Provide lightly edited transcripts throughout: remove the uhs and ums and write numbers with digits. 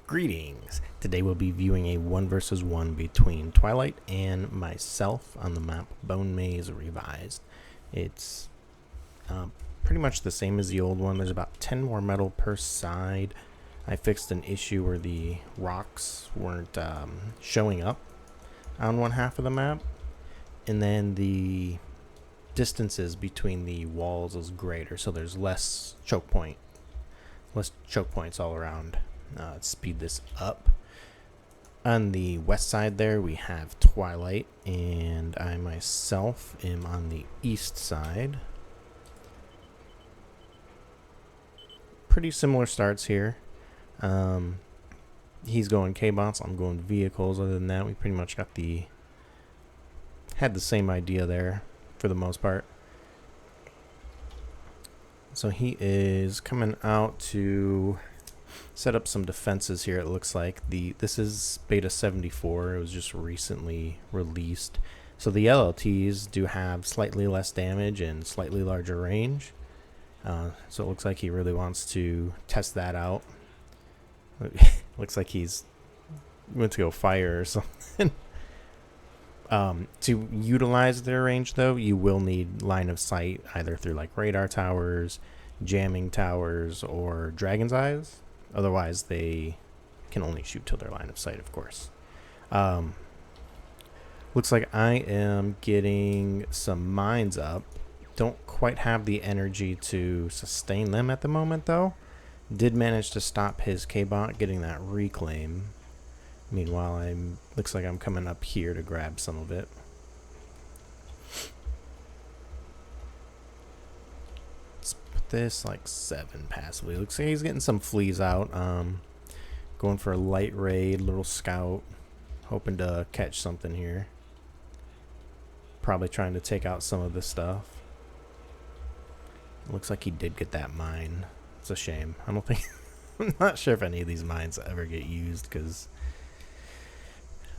Greetings! Today we'll be viewing a 1 versus 1 between Twilight and myself on the map Bone Maze Revised. It's pretty much the same as the old one. There's about 10 more metal per side. I fixed an issue where the rocks weren't showing up on one half of the map, and then the distances between the walls is greater, so there's less choke points all around. Let's speed this up. On the west side there we have Twilight, and I myself am on the east side. Pretty similar starts here. He's going K-bots, I'm going vehicles. Other than that, we pretty much had the same idea there for the most part. So he is coming out to set up some defenses here. It looks like this is beta 74. It was just recently released, so the LLTs do have slightly less damage and slightly larger range. So it looks like he really wants to test that out. Looks like he's went to go fire or something. To utilize their range, though, you will need line of sight, either through like radar towers, jamming towers, or dragon's eyes. Otherwise, they can only shoot till their line of sight, of course. Looks like I am getting some mines up. Don't quite have the energy to sustain them at the moment, though. Did manage to stop his K-bot getting that reclaim. Meanwhile, looks like I'm coming up here to grab some of it. Let's put this like 7 passively. Looks like he's getting some fleas out. Going for a light raid, little scout, hoping to catch something here. Probably trying to take out some of this stuff. Looks like he did get that mine. It's a shame. I'm not sure if any of these mines ever get used because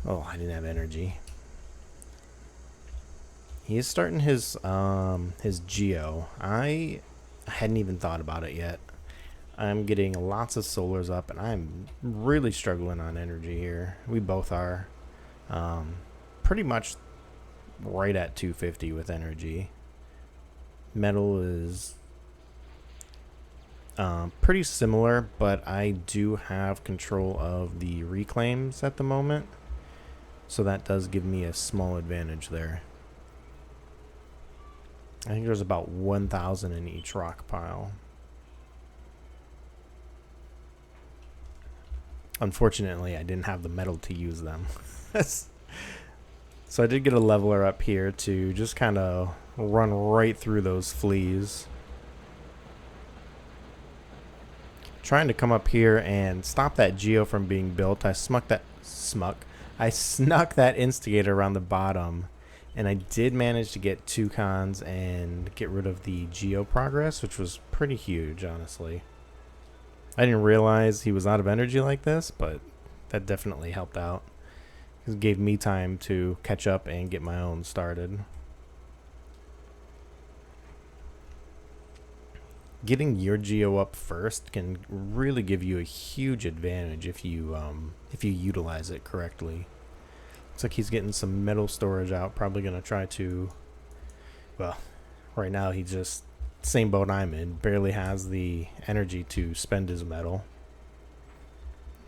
I didn't have energy. He is starting his geo. I hadn't even thought about it yet. I'm getting lots of solars up, and I'm really struggling on energy here. We both are. Pretty much right at 250 with energy. Metal is pretty similar, but I do have control of the reclaims at the moment, so that does give me a small advantage there. I think there's about 1,000 in each rock pile. Unfortunately, I didn't have the metal to use them. So I did get a leveler up here to just kind of run right through those fleas. Trying to come up here and stop that geo from being built. I snuck that instigator around the bottom, and I did manage to get 2 cons and get rid of the geo progress, which was pretty huge, honestly. I didn't realize he was out of energy like this, but that definitely helped out. It gave me time to catch up and get my own started. Getting your geo up first can really give you a huge advantage if you utilize it correctly. Looks like he's getting some metal storage out. Probably gonna try to. Well, right now he's just same boat I'm in. Barely has the energy to spend his metal,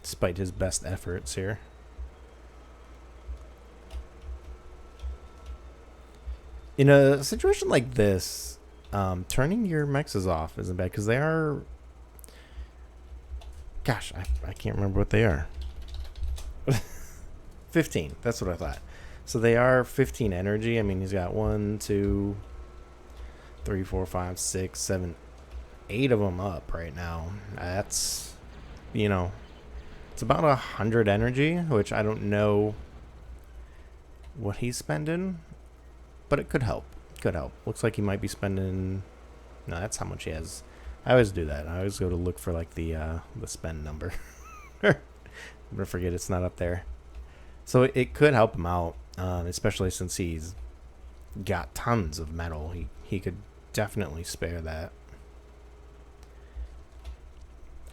despite his best efforts here. In a situation like this, turning your mexes off isn't bad, because they are... Gosh, I can't remember what they are. 15, that's what I thought. So they are 15 energy. I mean, he's got 1, 2, 3, 4, 5, 6, 7, 8 of them up right now. That's, it's about 100 energy, which I don't know what he's spending, but it could help. Looks like he might be spending... No, that's how much he has. I always do that. I always go to look for like the spend number. I'm gonna forget it's not up there. So it could help him out, especially since he's got tons of metal. He could definitely spare that.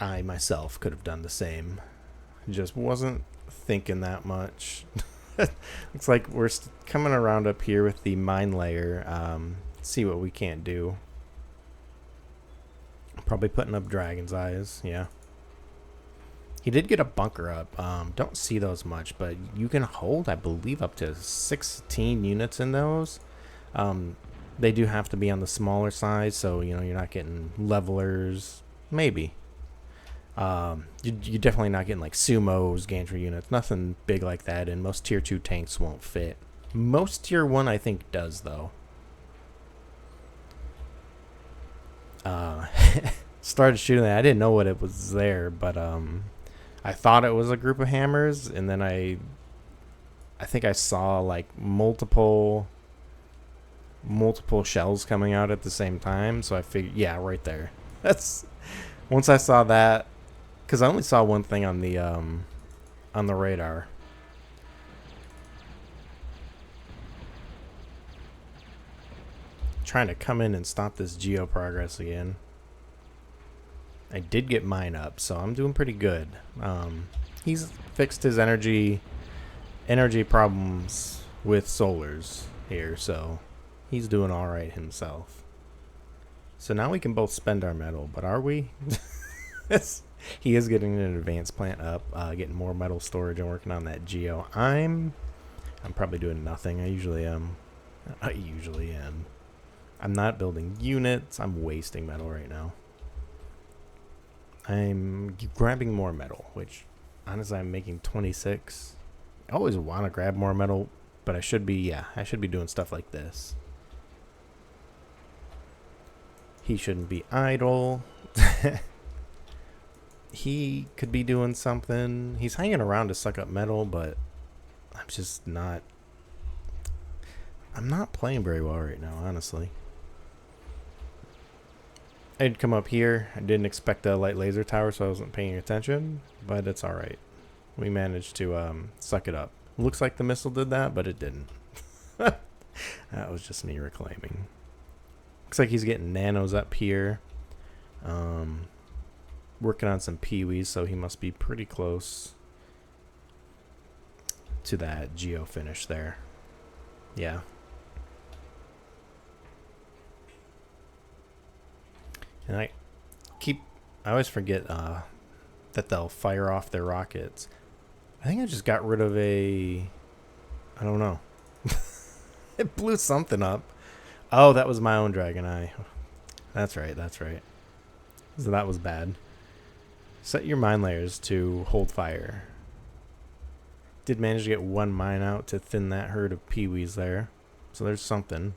I myself could have done the same. Just wasn't thinking that much. Looks like we're coming around up here with the mine layer. See what we can't do. Probably putting up dragon's eyes. Yeah. He did get a bunker up. Don't see those much, but you can hold, I believe, up to 16 units in those. They do have to be on the smaller side, so you know you're not getting levelers. Maybe. You're definitely not getting like sumos, gantry units, nothing big like that, and most tier 2 tanks won't fit. Most tier 1 I think does though. Started shooting that. I didn't know what it was there, but I thought it was a group of hammers, and then I think I saw like multiple shells coming out at the same time, so I figured, yeah, right there. That's once I saw that, because I only saw one thing on the radar. Trying to come in and stop this geo progress again. I did get mine up, so I'm doing pretty good. He's fixed his energy problems with solars here, so he's doing all right himself. So now we can both spend our metal, but are we? He is getting an advanced plant up, getting more metal storage and working on that geo. I'm probably doing nothing. I usually am. I'm not building units. I'm wasting metal right now. I'm grabbing more metal, which honestly I'm making 26. I always want to grab more metal, but I should be doing stuff like this. He shouldn't be idle. He could be doing something. He's hanging around to suck up metal, but I'm not playing very well right now, honestly. I'd come up here. I didn't expect a light laser tower, so I wasn't paying attention, but it's alright. We managed to suck it up. Looks like the missile did that, but it didn't. That was just me reclaiming. Looks like he's getting nanos up here. Working on some peewees, so he must be pretty close to that geo finish there. Yeah. And I always forget that they'll fire off their rockets. I think I just got rid of I don't know. It blew something up. Oh, that was my own dragon eye. That's right. So that was bad. Set your mine layers to hold fire. Did manage to get one mine out to thin that herd of peewees there. So there's something.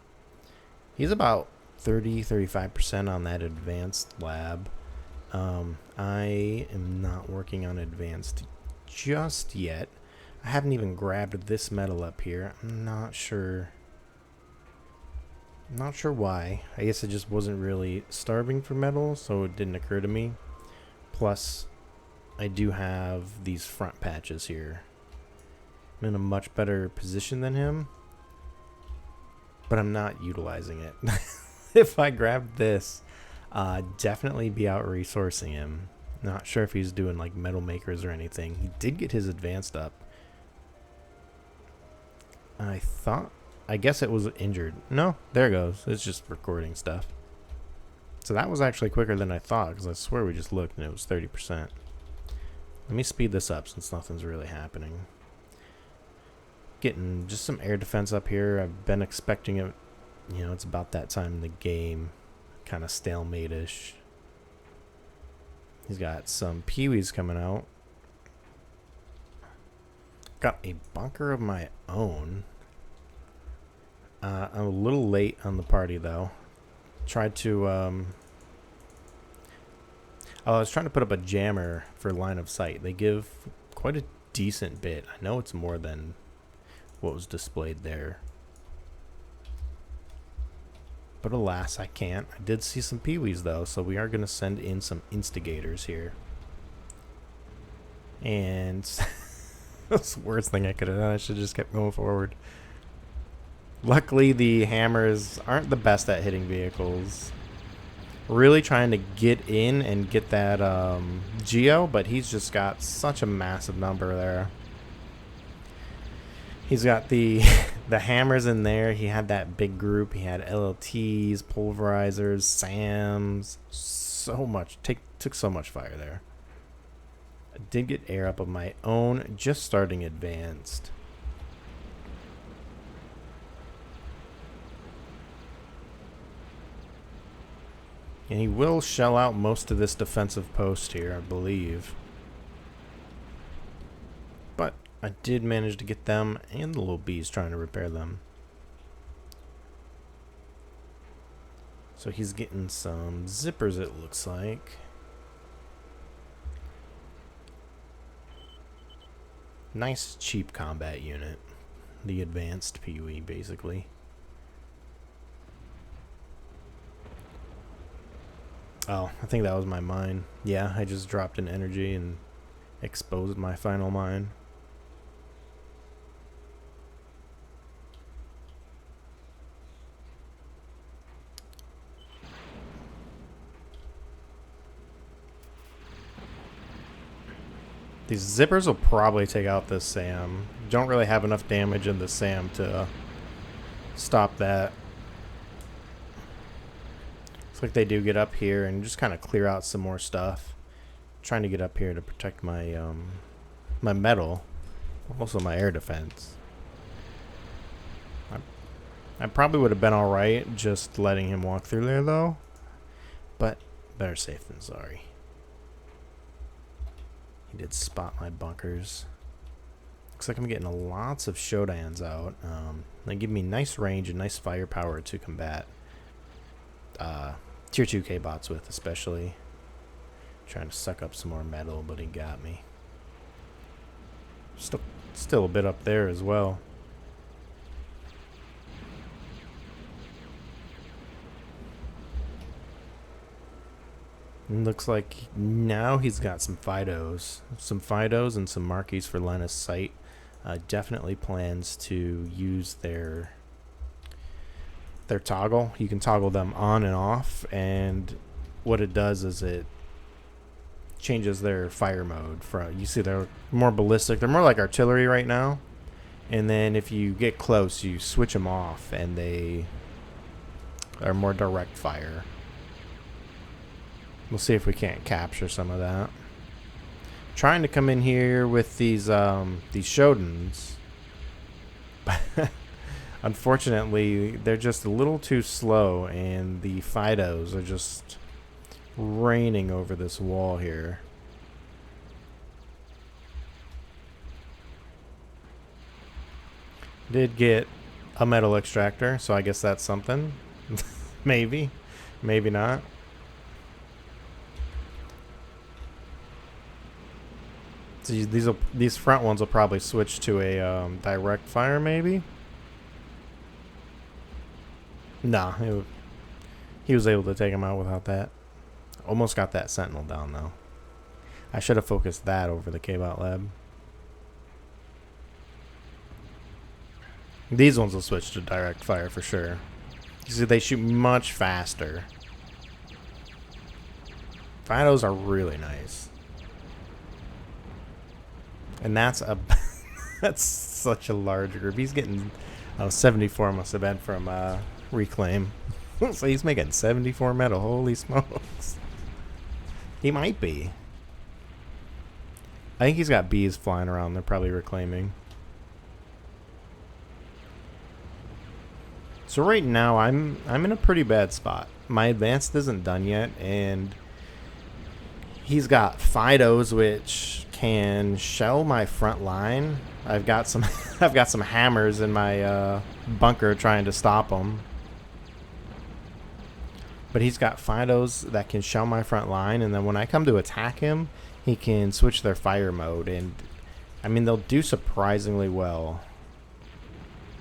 He's about 35% on that advanced lab. I am not working on advanced just yet. I haven't even grabbed this metal up here. I'm not sure why. I guess I just wasn't really starving for metal, so it didn't occur to me. Plus, I do have these front patches here. I'm in a much better position than him, but I'm not utilizing it. If I grabbed this, definitely be out resourcing him. Not sure if he's doing like metal makers or anything. He did get his advanced up. I guess it was injured. No, there it goes. It's just recording stuff. So that was actually quicker than I thought, because I swear we just looked and it was 30%. Let me speed this up since nothing's really happening. Getting just some air defense up here. I've been expecting it. You know, it's about that time in the game. Kind of stalemate-ish. He's got some peewees coming out. Got a bunker of my own. I'm a little late on the party, though. Tried to, I was trying to put up a jammer for line of sight. They give quite a decent bit. I know it's more than what was displayed there. But alas, I can't. I did see some peewees, though, so we are going to send in some instigators here. And that's the worst thing I could have done. I should have just kept going forward. Luckily, the hammers aren't the best at hitting vehicles. Really trying to get in and get that Geo, but he's just got such a massive number there. He's got the the hammers in there. He had that big group. He had LLTs, pulverizers, SAMs. So much. Took so much fire there. I did get air up of my own, just starting advanced. And he will shell out most of this defensive post here, I believe. But I did manage to get them and the little bees trying to repair them. So he's getting some zippers, it looks like. Nice cheap combat unit. The advanced PoE, basically. Oh, I think that was my mine. Yeah, I just dropped an energy and exposed my final mine. These zippers will probably take out this SAM. Don't really have enough damage in the SAM to stop that. Looks like they do get up here and just kind of clear out some more stuff. I'm trying to get up here to protect my my metal, also my air defense. I probably would have been alright just letting him walk through there though, but better safe than sorry. He did spot my bunkers. Looks like I'm getting lots of Shodans out. They give me nice range and nice firepower to combat Tier 2 K-bots with, especially. Trying to suck up some more metal, but he got me. Still a bit up there as well. Looks like now he's got some Fidos. Some Fidos and some marquees for line of sight. Definitely plans to use their toggle. You can toggle them on and off, and what it does is it changes their fire mode. You see they're more ballistic. They're more like artillery right now. And then if you get close, you switch them off, and they are more direct fire. We'll see if we can't capture some of that. Trying to come in here with these Shodans. Unfortunately, they're just a little too slow, and the Fidos are just raining over this wall here. Did get a metal extractor, so I guess that's something. Maybe. Maybe not. So these front ones will probably switch to a direct fire, maybe? Nah, he was able to take him out without that. Almost got that sentinel down, though. I should have focused that over the K-Bot lab. These ones will switch to direct fire for sure. You see, they shoot much faster. Fidos are really nice. And that's that's such a large group. He's getting 74 must have been from Reclaim. So he's making 74 metal. Holy smokes. He might be. I think he's got bees flying around. They're probably reclaiming. So right now I'm in a pretty bad spot. My advanced isn't done yet, and he's got Fidos which can shell my front line. I've got some I've got some hammers in my bunker trying to stop him. But he's got Fidos that can shell my front line, and then when I come to attack him, he can switch their fire mode, and I mean they'll do surprisingly well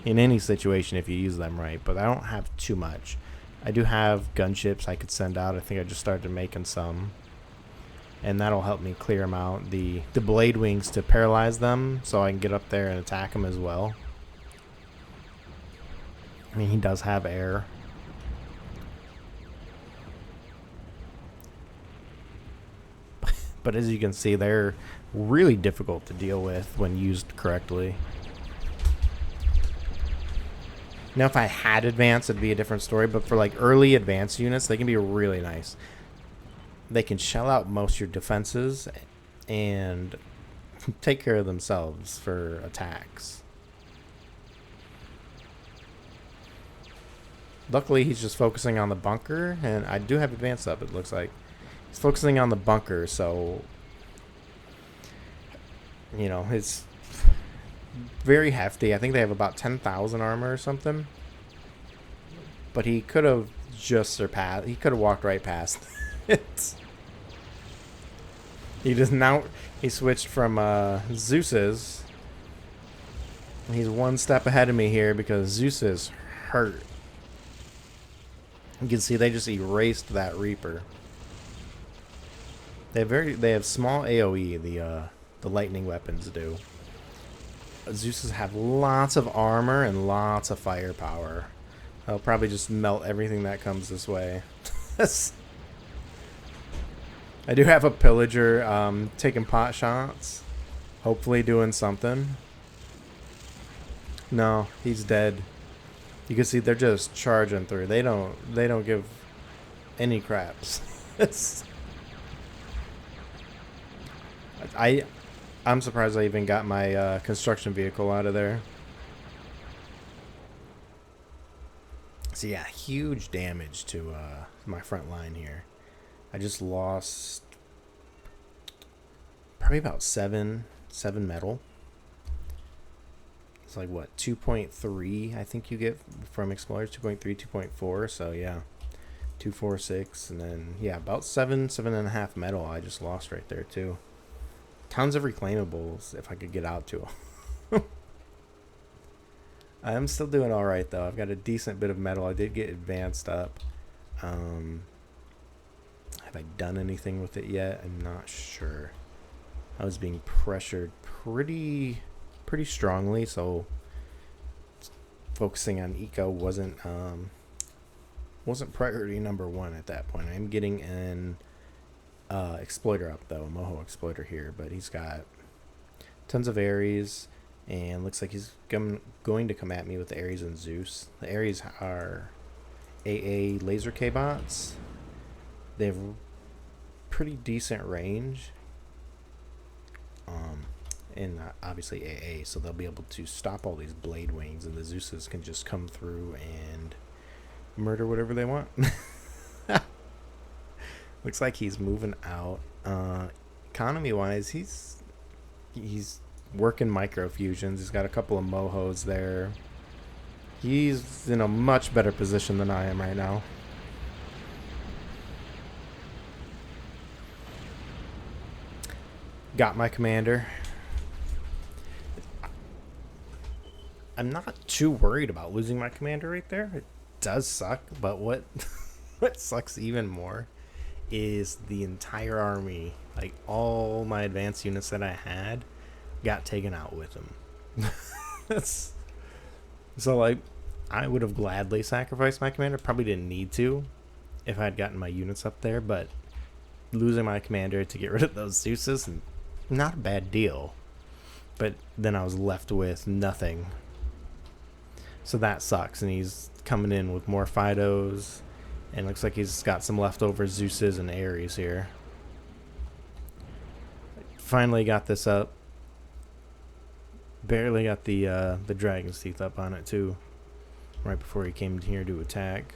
in any situation if you use them right, but I don't have too much. I do have gunships I could send out. I think I just started making some, and that'll help me clear them out. The blade wings to paralyze them so I can get up there and attack them as well. I mean, he does have air. But as you can see, they're really difficult to deal with when used correctly. Now, if I had advanced, it'd be a different story. But for like early advanced units, they can be really nice. They can shell out most of your defenses and take care of themselves for attacks. Luckily, he's just focusing on the bunker, and I do have advanced up, it looks like. He's focusing on the bunker, so, you know, it's very hefty. I think they have about 10,000 armor or something. But he could have just surpassed, he could have walked right past it. He just now, he switched from Zeus's. He's one step ahead of me here because Zeus is hurt. You can see they just erased that Reaper. They have small AoE, the lightning weapons do. Zeus's have lots of armor and lots of firepower. They'll probably just melt everything that comes this way. I do have a pillager taking pot shots. Hopefully doing something. No, he's dead. You can see they're just charging through. They don't give any craps. I'm surprised I even got my construction vehicle out of there. So yeah, huge damage to my front line here. I just lost probably about seven metal. It's like what, 2.3 I think you get from explorers, 2.3, 2.4. So yeah, 246, and then yeah, about 7.5 metal I just lost right there too. Tons of reclaimables if I could get out to them. I'm still doing all right though. I've got a decent bit of metal. I did get advanced up. Have I done anything with it yet? I'm not sure. I was being pressured pretty strongly, so focusing on eco wasn't priority number one at that point. I'm getting an exploiter up though, a Moho exploiter here, but he's got tons of Ares, and looks like he's going to come at me with the Ares and Zeus. The Ares are AA laser K-bots. They have pretty decent range. And obviously AA, so they'll be able to stop all these blade wings, and the Zeuses can just come through and murder whatever they want. Looks like he's moving out. Economy wise, he's working microfusions. He's got a couple of Mohos there. He's in a much better position than I am right now. Got my commander. I'm not too worried about losing my commander right there. It does suck, but what sucks even more is the entire army, like all my advanced units that I had, got taken out with him. So like, I would have gladly sacrificed my commander. Probably didn't need to if I had gotten my units up there, but losing my commander to get rid of those Zeuses, not a bad deal. But then I was left with nothing. So that sucks, and he's coming in with more Fidos, and looks like he's got some leftover Zeuses and Ares here. Finally got this up. Barely got the Dragon's Teeth up on it too, right before he came here to attack.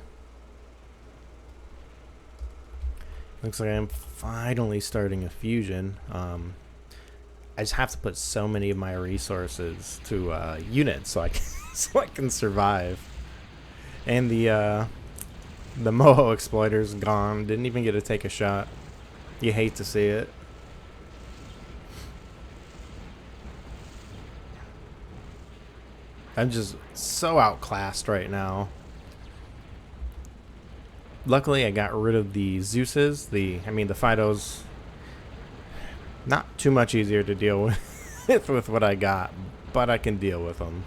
Looks like I'm finally starting a fusion. I just have to put so many of my resources to units so I can survive. And the Moho exploiter's gone. Didn't even get to take a shot. You hate to see it. I'm just so outclassed right now. Luckily, I got rid of the Zeuses. The Fidos. Not too much easier to deal with with what I got, but I can deal with them.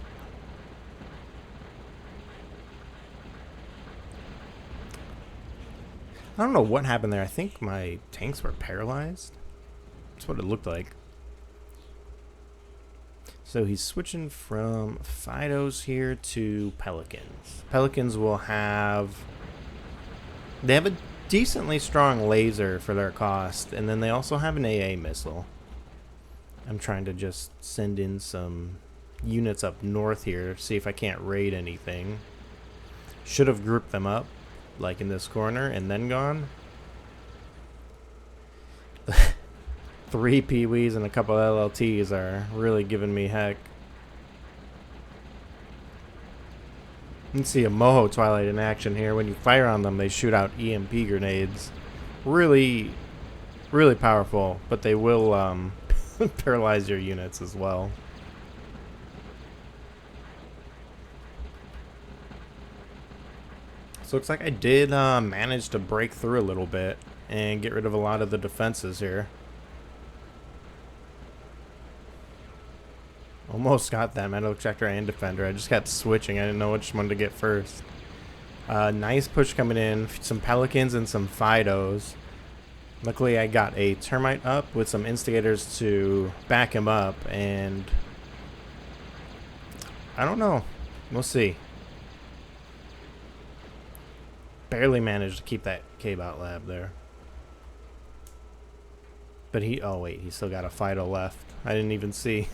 I don't know what happened there. I think my tanks were paralyzed. That's what it looked like. So he's switching from Fidos here to Pelicans. Pelicans will have... They have a decently strong laser for their cost, and then they also have an AA missile. I'm trying to just send in some units up north here, see if I can't raid anything. Should have grouped them up, like in this corner, and then gone. 3 Pee-wees and a couple LLTs are really giving me heck. You can see a Moho Twilight in action here. When you fire on them, they shoot out EMP grenades. Really, really powerful, but they will paralyze your units as well. So looks like I did manage to break through a little bit and get rid of a lot of the defenses here. Almost got that metal extractor and defender. I just kept switching. I didn't know which one to get first. Nice push coming in. Some Pelicans and some Fidos. Luckily, I got a termite up with some instigators to back him up, and I don't know. We'll see. Barely managed to keep that K-Bot lab there. But he... Oh, wait. He still got a Fido left. I didn't even see.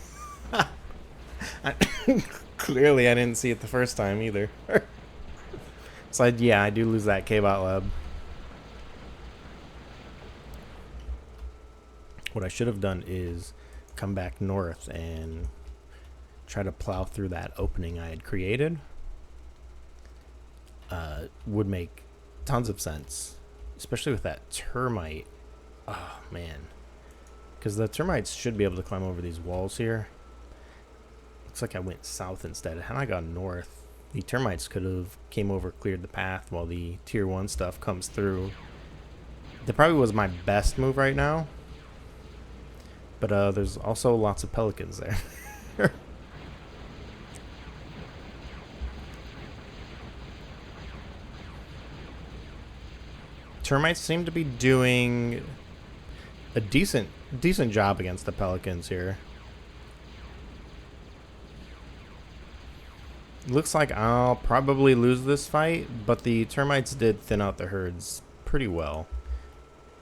Clearly, I didn't see it the first time either. So, yeah, I do lose that K-Bot lab. What I should have done is come back north and try to plow through that opening I had created. Would make tons of sense, especially with that termite. Oh, man. Because the termites should be able to climb over these walls here. Looks like I went south instead. Had I gone north, the termites could have came over, cleared the path while the tier 1 stuff comes through. That probably was my best move right now. But there's also lots of Pelicans there. Termites seem to be doing a decent job against the Pelicans here. Looks like I'll probably lose this fight, but the termites did thin out the herds pretty well.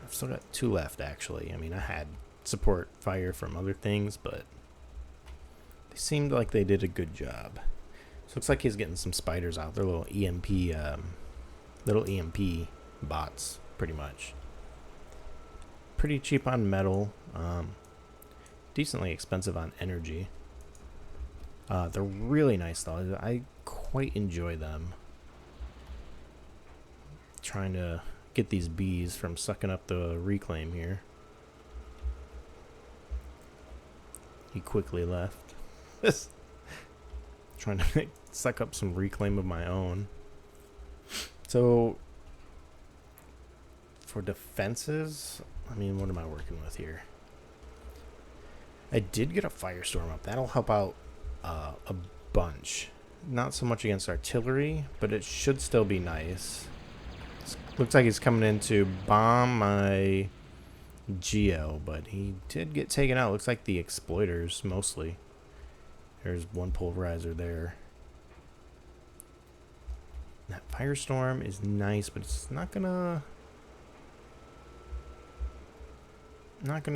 I've still got 2 left, actually. I mean, I had support fire from other things, but they seemed like they did a good job. So looks like he's getting some spiders out. They're little EMP bots, pretty much. Pretty cheap on metal, decently expensive on energy. They're really nice though. I quite enjoy them. Trying to get these bees from sucking up the reclaim here. He quickly left. Trying to suck up some reclaim of my own. So for defenses, I mean, what am I working with here? I did get a firestorm up. That'll help out a bunch. Not so much against artillery, but it should still be nice. Looks like he's coming in to bomb my Geo, but he did get taken out. Looks like the exploiters mostly. There's one pulverizer there. That firestorm is nice, but it's not gonna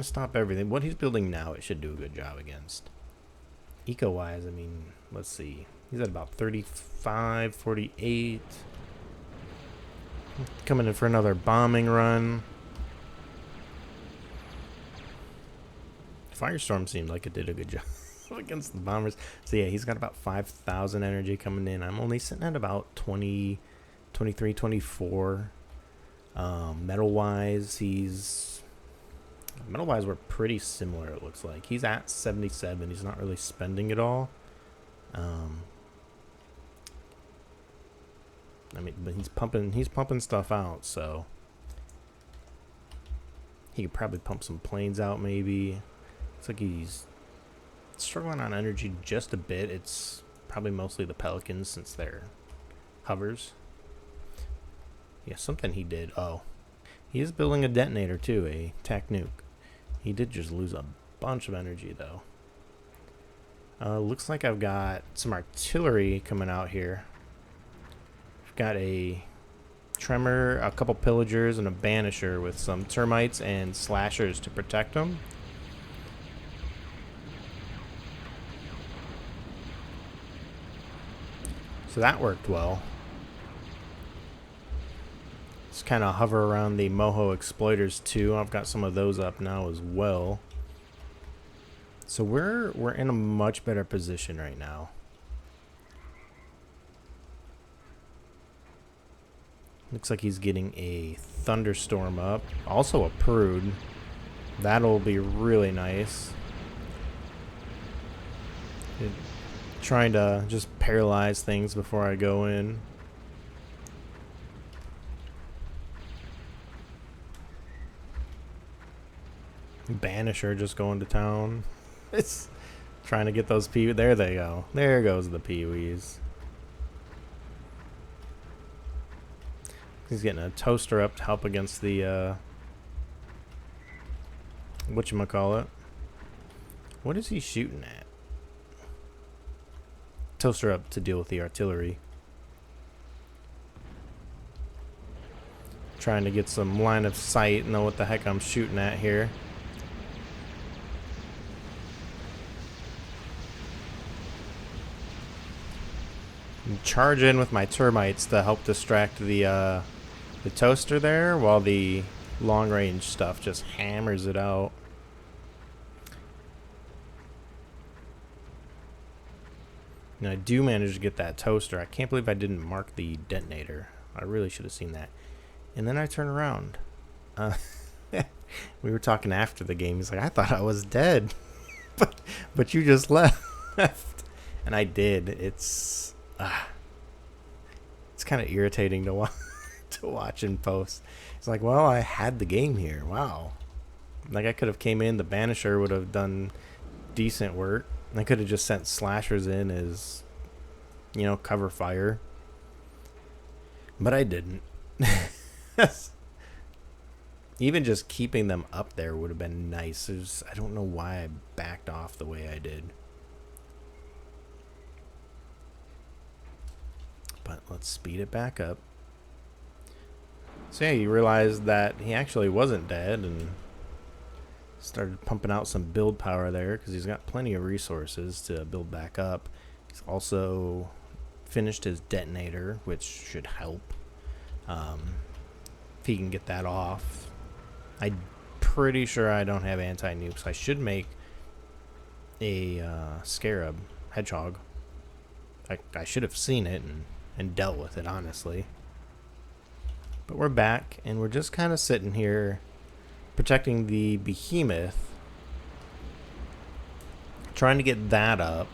stop everything. What he's building now, it should do a good job against. Eco-wise, I mean, let's see. He's at about 35, 48. Coming in for another bombing run. Firestorm seemed like it did a good job against the bombers. So yeah, he's got about 5,000 energy coming in. I'm only sitting at about 20, 23, 24. Metal-wise, Metal-wise, we're pretty similar, it looks like. He's at 77. He's not really spending it all. I mean, but he's pumping stuff out, so he could probably pump some planes out, maybe. Looks like he's struggling on energy just a bit. It's probably mostly the Pelicans since they're hovers. Yeah, something he did. Oh, he is building a detonator too, a tac nuke. He did just lose a bunch of energy, though. Looks like I've got some artillery coming out here. I've got a tremor, a couple pillagers, and a banisher with some termites and slashers to protect them. So that worked well. Just kind of hover around the Moho exploiters too. I've got some of those up now as well. So we're in a much better position right now. Looks like he's getting a thunderstorm up. Also a prude. That'll be really nice. Trying to just paralyze things before I go in. Banisher just going to town. It's trying to get those peewees. There they go. There goes the peewees. He's getting a toaster up to help against the whatchamacallit. What is he shooting at? Toaster up to deal with the artillery. Trying to get some line of sight, know what the heck I'm shooting at here. Charge in with my termites to help distract the toaster there, while the long range stuff just hammers it out. And I do manage to get that toaster. I can't believe I didn't mark the detonator. I really should have seen that. And then I turn around. We were talking after the game. He's like, I thought I was dead. but you just left. And I did. It's kind of irritating to watch in post. It's like, well, I had the game here. Wow. Like, I could have came in. The Banisher would have done decent work. I could have just sent slashers in as, you know, cover fire. But I didn't. Even just keeping them up there would have been nice. I don't know why I backed off the way I did. But let's speed it back up. So yeah, you realize that he actually wasn't dead and started pumping out some build power there because he's got plenty of resources to build back up. He's also finished his detonator, which should help if he can get that off. I'm pretty sure I don't have anti-nukes. I should make a scarab hedgehog. I should have seen it and dealt with it, honestly. But we're back, and we're just kind of sitting here protecting the behemoth, trying to get that up.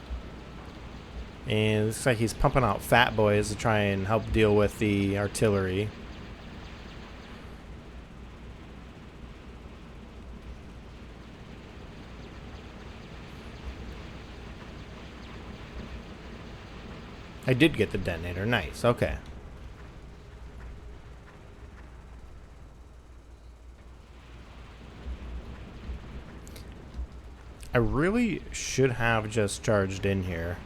And it looks like he's pumping out fat boys to try and help deal with the artillery. I did get the detonator. Nice. Okay. I really should have just charged in here.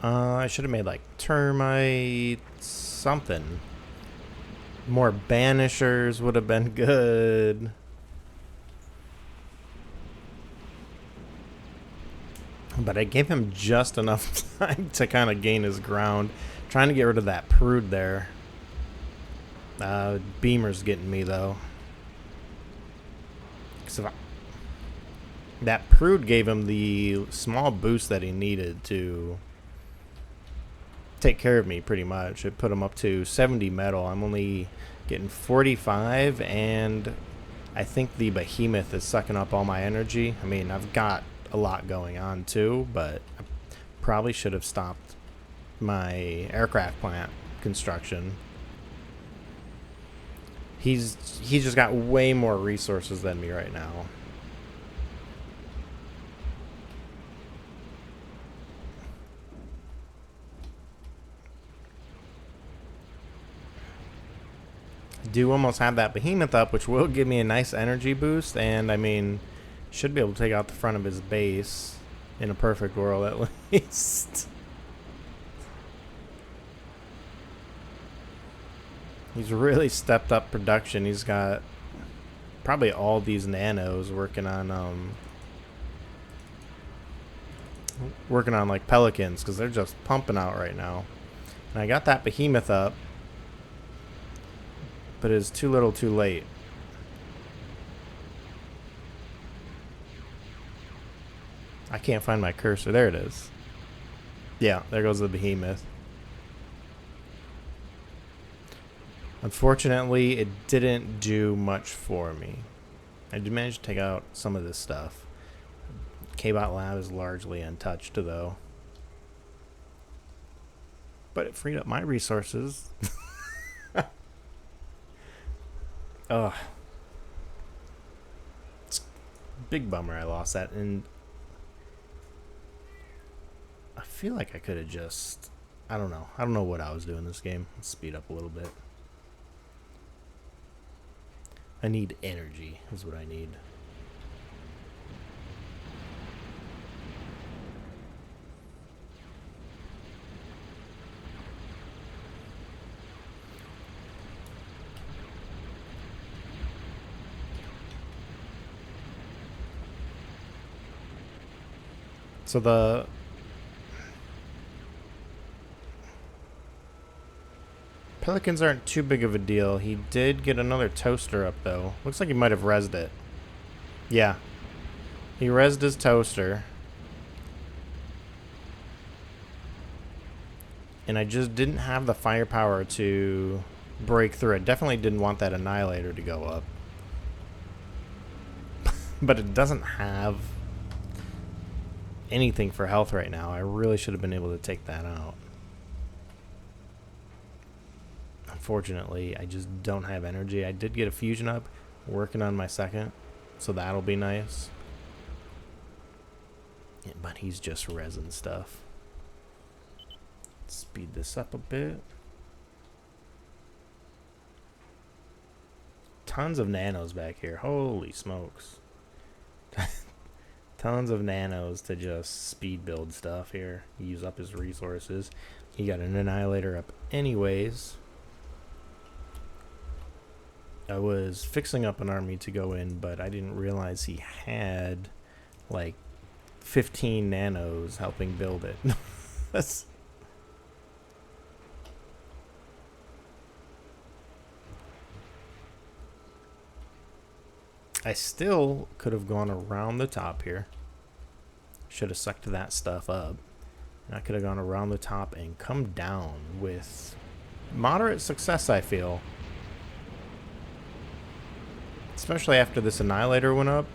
I should have made like termites, something. More banishers would have been good. But I gave him just enough time to kind of gain his ground. Trying to get rid of that prude there. Beamer's getting me, though. That prude gave him the small boost that he needed to take care of me, pretty much. It put him up to 70 metal. I'm only getting 45, and I think the behemoth is sucking up all my energy. I mean, I've got a lot going on, too, but I probably should have stopped my aircraft plant construction. He's just got way more resources than me right now. do almost have that behemoth up, which will give me a nice energy boost, and I mean, should be able to take out the front of his base in a perfect world at least. He's really stepped up production. He's got probably all these nanos working on like pelicans, because they're just pumping out right now. And I got that behemoth up, but it's too little too late. I can't find my cursor. There it is. Yeah, there goes the behemoth. Unfortunately, it didn't do much for me. I did manage to take out some of this stuff. K-Bot Lab is largely untouched, though. But it freed up my resources. Ugh. It's a big bummer I lost that, and I feel like I could have just... I don't know. I don't know what I was doing this game. Let's speed up a little bit. I need energy, is what I need. So the pelicans aren't too big of a deal. He did get another toaster up, though. Looks like he might have rezzed it. Yeah. He rezzed his toaster. And I just didn't have the firepower to break through. I definitely didn't want that Annihilator to go up. But it doesn't have anything for health right now. I really should have been able to take that out. Unfortunately, I just don't have energy. I did get a fusion up, working on my second, so that'll be nice. Yeah, but he's just resin stuff. Speed this up a bit. Tons of nanos back here. Holy smokes. Tons of nanos to just speed build stuff here. Use up his resources. He got an Annihilator up anyways. I was fixing up an army to go in, but I didn't realize he had like 15 nanos helping build it. That's... I still could have gone around the top here. Should have sucked that stuff up. And I could have gone around the top and come down with moderate success, I feel. Especially after this Annihilator went up.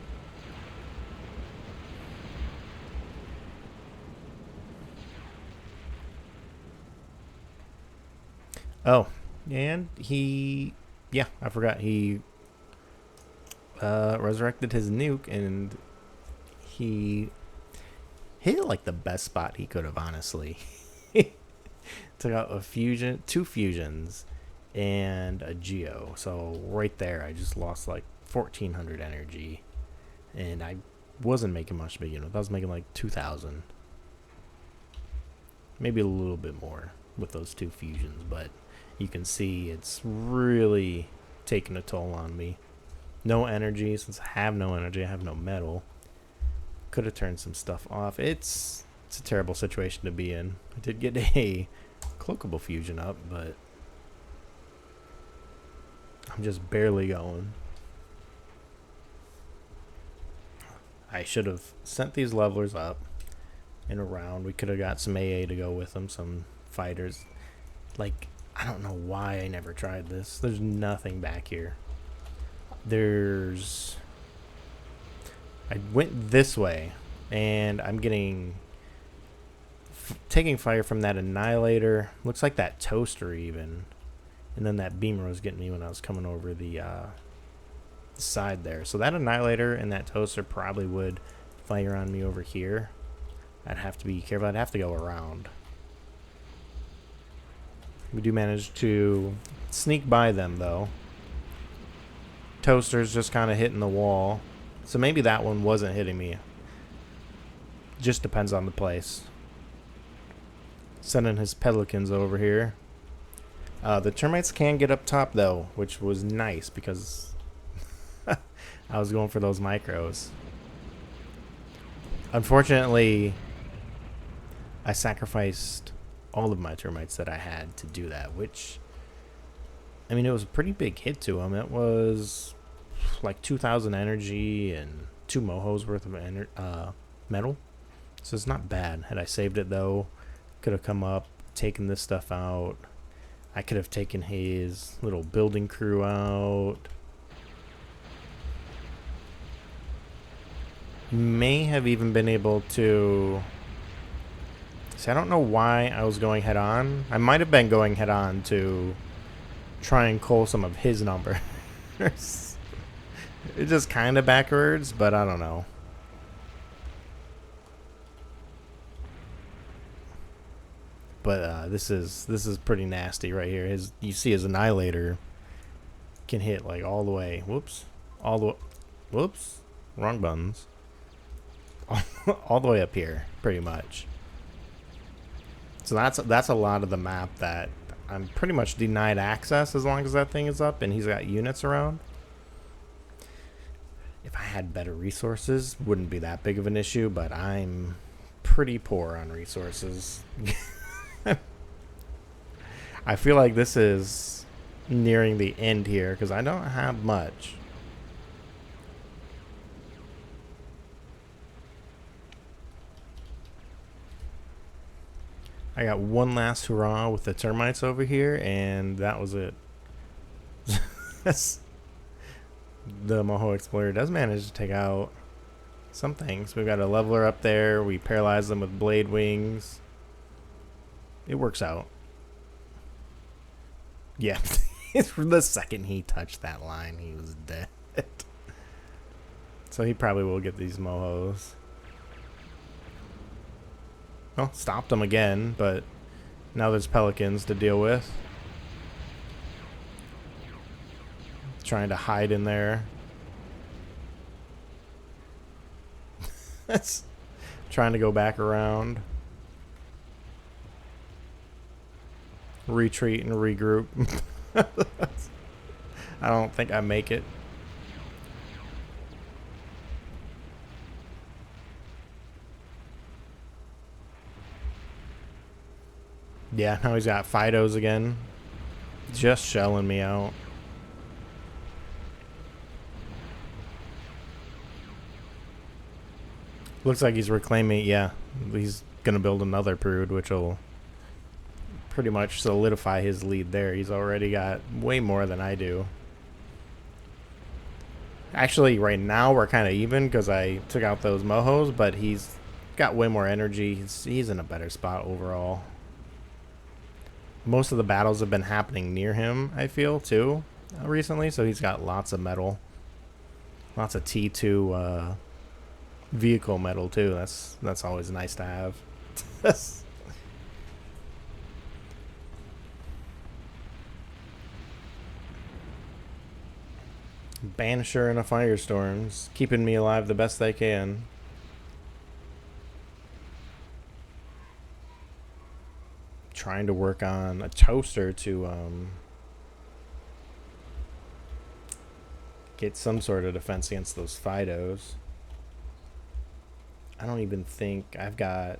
Oh, and he... Yeah, I forgot. He resurrected his nuke, and he hit like the best spot he could have, honestly. Took out a fusion, 2 fusions, and a Geo. So right there, I just lost like 1,400 energy, and I wasn't making much to begin with. I was making like 2,000, maybe a little bit more with those 2 fusions, but you can see it's really taking a toll on me. No energy. Since I have no energy, I have no metal. Could have turned some stuff off. It's a terrible situation to be in. I did get a cloakable fusion up, but I'm just barely going. I should have sent these levelers up and around. We could have got some AA to go with them, some fighters. Like, I don't know why I never tried this. There's nothing back here. I went this way, and I'm getting taking fire from that Annihilator. Looks like that toaster even, and then that beamer was getting me when I was coming over the side there. So that Annihilator and that toaster probably would fire on me over here. I'd have to be careful. I'd have to go around. We do manage to sneak by them, though. toaster's just kind of hitting the wall. So maybe that one wasn't hitting me. Just depends on the place. Sending his pelicans over here. The termites can get up top though, which was nice because I was going for those micros. Unfortunately, I sacrificed all of my termites that I had to do that, which, I mean, it was a pretty big hit to him. It was like 2,000 energy and 2 mohos worth of metal. So it's not bad. Had I saved it though, could have come up, taken this stuff out. I could have taken his little building crew out. May have even been able to... See, I don't know why I was going head on. I might have been going head on to try and cull some of his numbers. It's just kind of backwards, but I don't know. But this is pretty nasty right here. You see his Annihilator can hit like all the way. Whoops. Whoops. Wrong buttons. All the way up here, pretty much. So that's a lot of the map that I'm pretty much denied access as long as that thing is up and he's got units around. If I had better resources, wouldn't be that big of an issue, but I'm pretty poor on resources. I feel like this is nearing the end here because I don't have much. I got one last hurrah with the termites over here, and that was it. The Moho Explorer does manage to take out some things. We've got a leveler up there. We paralyze them with blade wings. It works out. Yeah. The second he touched that line, he was dead. So he probably will get these Mohos. Well, stopped them again, but now there's pelicans to deal with. Trying to hide in there. That's trying to go back around. Retreat and regroup. I don't think I make it. Yeah, now he's got Fidos again. Just shelling me out. Looks like he's reclaiming. Yeah, he's going to build another Brood, which will pretty much solidify his lead there. He's already got way more than I do. Actually, right now we're kind of even because I took out those Mohos, but he's got way more energy. He's in a better spot overall. Most of the battles have been happening near him, I feel, too, recently. So he's got lots of metal. Lots of T2 vehicle metal, too. That's always nice to have. Banisher and a Firestorm's keeping me alive the best they can. Trying to work on a toaster to get some sort of defense against those Fidos. I don't even think I've got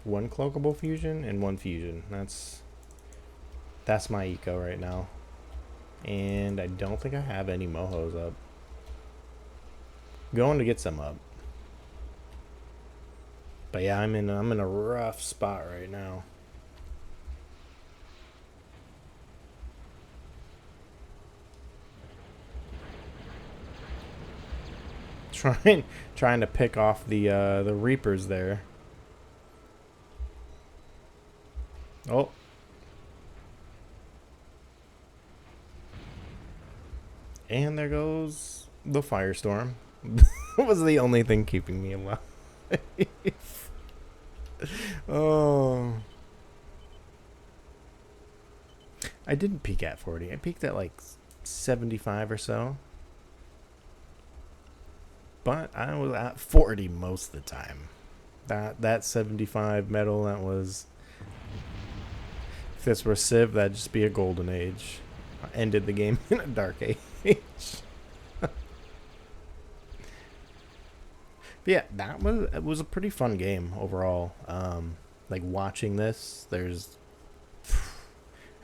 one cloakable fusion and one fusion. That's my eco right now. And I don't think I have any Mohos up. Going to get some up. But yeah, I'm in a rough spot right now. Trying to pick off the Reapers there. Oh. And there goes the Firestorm. That was the only thing keeping me alive. Oh. I didn't peak at 40. I peaked at like 75 or so. but I was at 40 most of the time. That 75 metal, that was, if this were Civ, that'd just be a golden age. I ended the game in a dark age. But yeah, it was a pretty fun game overall. Like watching this, there's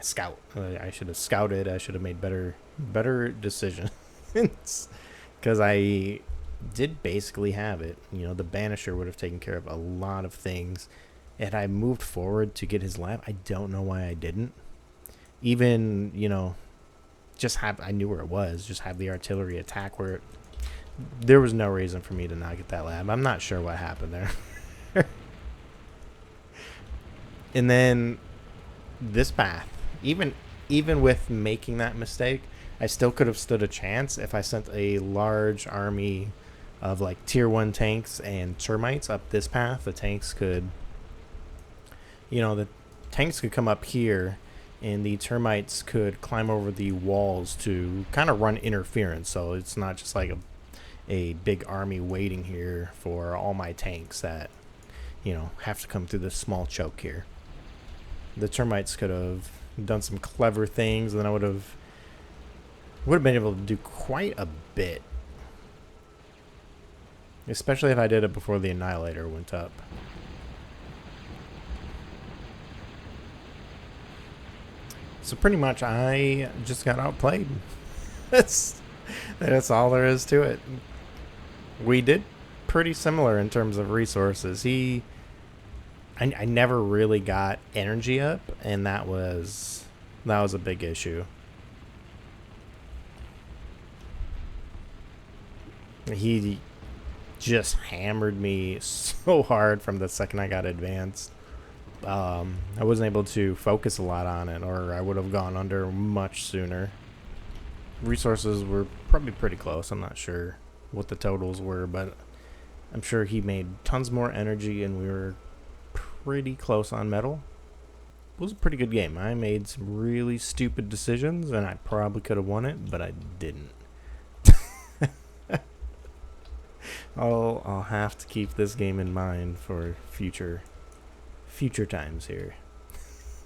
a scout. I should have scouted. I should have made better decisions because I did basically have it. You know, the Banisher would have taken care of a lot of things. And I moved forward to get his lab. I don't know why I didn't. Even, you know, I knew where it was. Just have the artillery attack where there was no reason for me to not get that lab. I'm not sure what happened there. And then this path, even with making that mistake, I still could have stood a chance if I sent a large army of like tier 1 tanks and termites up this path. The tanks could come up here, and the termites could climb over the walls to kind of run interference. So it's not just like a big army waiting here for all my tanks that, you know, have to come through this small choke here. The termites could have done some clever things, and then I would have been able to do quite a bit. Especially if I did it before the Annihilator went up. So pretty much I just got outplayed. That's all there is to it. We did pretty similar in terms of resources. I never really got energy up, and that was a big issue. He just hammered me so hard from the second I got advanced. I wasn't able to focus a lot on it, or I would have gone under much sooner. Resources were probably pretty close. I'm not sure what the totals were, but I'm sure he made tons more energy, and we were pretty close on metal. It was a pretty good game. I made some really stupid decisions, and I probably could have won it, but I didn't. I'll have to keep this game in mind for future times here.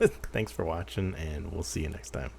Thanks for watching, and we'll see you next time.